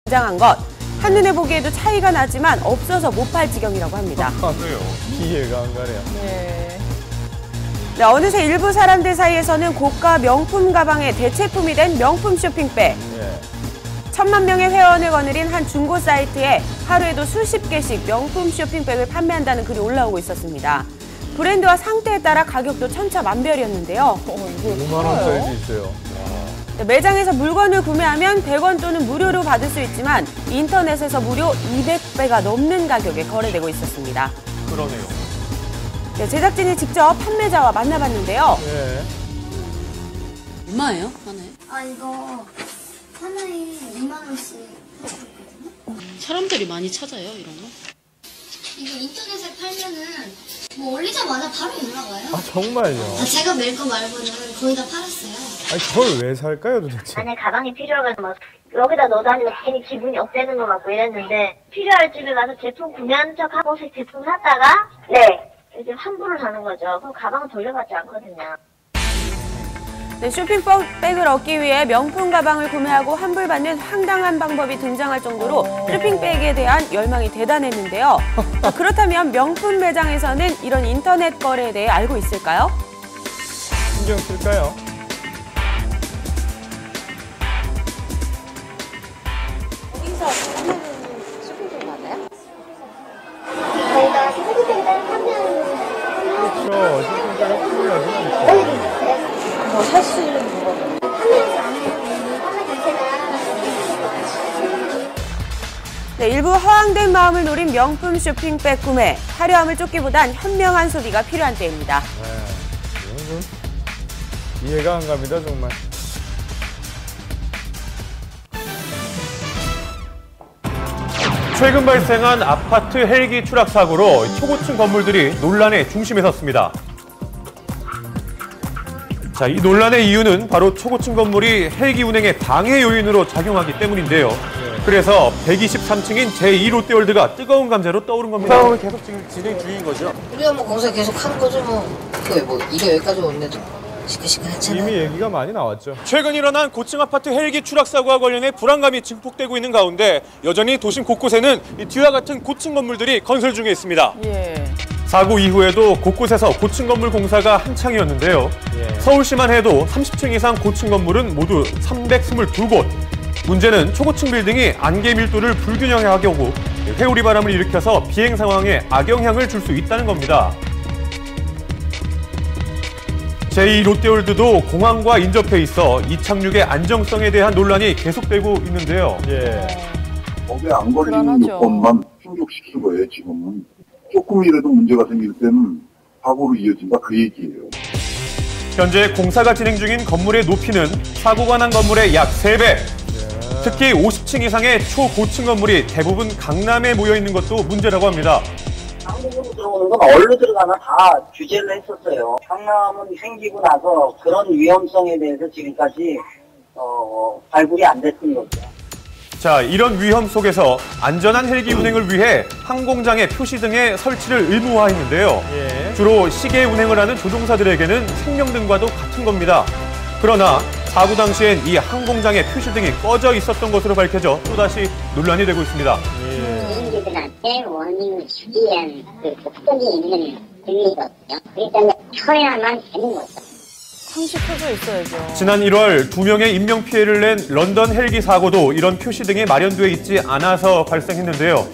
등장한 것. 한눈에 보기에도 차이가 나지만 없어서 못 팔 지경이라고 합니다. 그래요. 이해가 안 가네요. 네. 네, 어느새 일부 사람들 사이에서는 고가 명품 가방의 대체품이 된 명품 쇼핑백. 예. 1,000만 명의 회원을 거느린 한 중고 사이트에 하루에도 수십 개씩 명품 쇼핑백을 판매한다는 글이 올라오고 있었습니다. 브랜드와 상태에 따라 가격도 천차만별이었는데요. 이거 5만 원짜리도 있어요. 네, 매장에서 물건을 구매하면 100원 또는 무료로 받을 수 있지만 인터넷에서 무려 200배가 넘는 가격에 거래되고 있었습니다. 그러네요. 네, 제작진이 직접 판매자와 만나봤는데요. 예. 얼마예요? 하나에? 이거 하나에 2만 원씩 그렇거든요. 사람들이 많이 찾아요, 이런 거? 이거 인터넷에 팔면은 뭐 올리자마자 바로 올라가요. 정말요? 제가 멜 거 말고는 거의 다 팔았어요. 그걸 왜 살까요, 도대체? 만약에 가방이 필요하면 막 여기다 넣어다니면 괜히 기분이 업되는 것 같고 이랬는데 필요할 집에 가서 제품 구매한 척하고 제품 샀다가 이제 환불을 하는 거죠. 그럼 가방은 돌려받지 않거든요. 네, 쇼핑백을 얻기 위해 명품 가방을 구매하고 환불받는 황당한 방법이 등장할 정도로 쇼핑백에 대한 열망이 대단했는데요. 그렇다면 명품 매장에서는 이런 인터넷 거래에 대해 알고 있을까요? 신경 쓸까요? 저희가 쇼핑백을 판매하는 그렇죠. 쇼핑백을 판매하진 않죠. 살 수 있는 부분 판매하지 않는 판매 자체가 네, 일부 허황된 마음을 노린 명품 쇼핑백 구매. 화려함을 쫓기보단 현명한 소비가 필요한 때입니다. 네. 이건 좀 이해가 안 갑니다, 정말. 최근 발생한 아파트 헬기 추락 사고로 초고층 건물들이 논란의 중심에 섰습니다. 자, 이 논란의 이유는 바로 초고층 건물이 헬기 운행의 방해 요인으로 작용하기 때문인데요. 그래서 123층인 제2 롯데월드가 뜨거운 감자로 떠오른 겁니다. 싸움을 계속 지금 진행 중인 거죠? 우리가 뭐 공사 계속 하는 거죠 뭐. 그게 뭐 일이 여기까지 온데도 시끌시끌했잖아. 이미 얘기가 많이 나왔죠. 최근 일어난 고층 아파트 헬기 추락 사고와 관련해 불안감이 증폭되고 있는 가운데 여전히 도심 곳곳에는 이 뒤와 같은 고층 건물들이 건설 중에 있습니다. 예. 사고 이후에도 곳곳에서 고층 건물 공사가 한창이었는데요. 서울시만 해도 30층 이상 고층 건물은 모두 322곳. 문제는 초고층 빌딩이 안개 밀도를 불균형하게 오고 회오리 바람을 일으켜서 비행 상황에 악영향을 줄 수 있다는 겁니다. 제2 롯데월드도 공항과 인접해 있어 이착륙의 안정성에 대한 논란이 계속되고 있는데요. 법에 안 걸리는 불안하죠. 요건만 충족시킨 거예요, 지금은. 조금이라도 문제가 생길 때는 사고로 이어진다, 그 얘기예요. 현재 공사가 진행 중인 건물의 높이는 사고가 난 건물의 약 3배. 특히 50층 이상의 초고층 건물이 대부분 강남에 모여 있는 것도 문제라고 합니다. 한국으로 들어오는 건 어디로 들어가나 다 규제를 했었어요. 강남은 생기고 나서 그런 위험성에 대해서 지금까지 발굴이 안 됐던 거죠. 자, 이런 위험 속에서 안전한 헬기 운행을 위해 항공장의 표시 등의 설치를 의무화했는데요. 주로 시계 운행을 하는 조종사들에게는 생명등과도 같은 겁니다. 그러나 사고 당시엔 이 항공장의 표시 등이 꺼져 있었던 것으로 밝혀져 또다시 논란이 되고 있습니다. 비행기들한테 워닝을 주기 위한 그 목적이 있는 등이거든요. 그렇기 때문에 켜야만 되는 거죠. 상시 켜져 있어야죠. 지난 1월 2명의 인명피해를 낸 런던 헬기 사고도 이런 표시 등이 마련돼 있지 않아서 발생했는데요.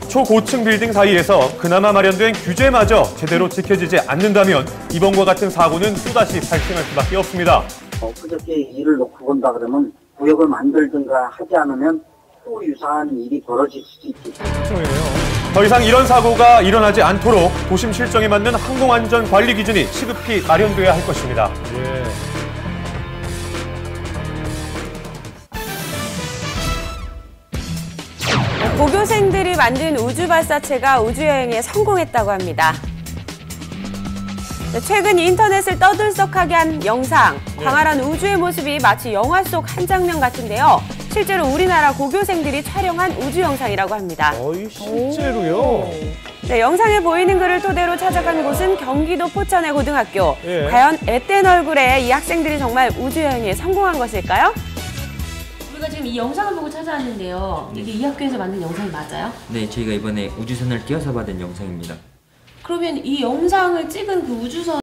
초고층 빌딩 사이에서 그나마 마련된 규제마저 제대로 지켜지지 않는다면 이번과 같은 사고는 또다시 발생할 수밖에 없습니다. 그저께 일을 놓고 본다 그러면 구역을 만들든가 하지 않으면 또 유사한 일이 벌어질 수도 있겠죠. 더 이상 이런 사고가 일어나지 않도록 도심 실정에 맞는 항공안전 관리 기준이 시급히 마련돼야 할 것입니다. 고교생들이 만든 우주 발사체가 우주여행에 성공했다고 합니다. 최근 인터넷을 떠들썩하게 한 영상, 광활한 우주의 모습이 마치 영화 속 한 장면 같은데요. 실제로 우리나라 고교생들이 촬영한 우주 영상이라고 합니다. 실제로요? 네, 영상에 보이는 글을 토대로 찾아간 곳은 경기도 포천의 고등학교. 과연 앳된 얼굴에 이 학생들이 정말 우주여행에 성공한 것일까요? 우리가 지금 지금 이 영상을 보고 찾아왔는데요. 이게 이 학교에서 만든 영상이 맞아요? 네, 저희가 이번에 우주선을 띄워서 받은 영상입니다. 그러면 이 영상을 찍은 그 우주선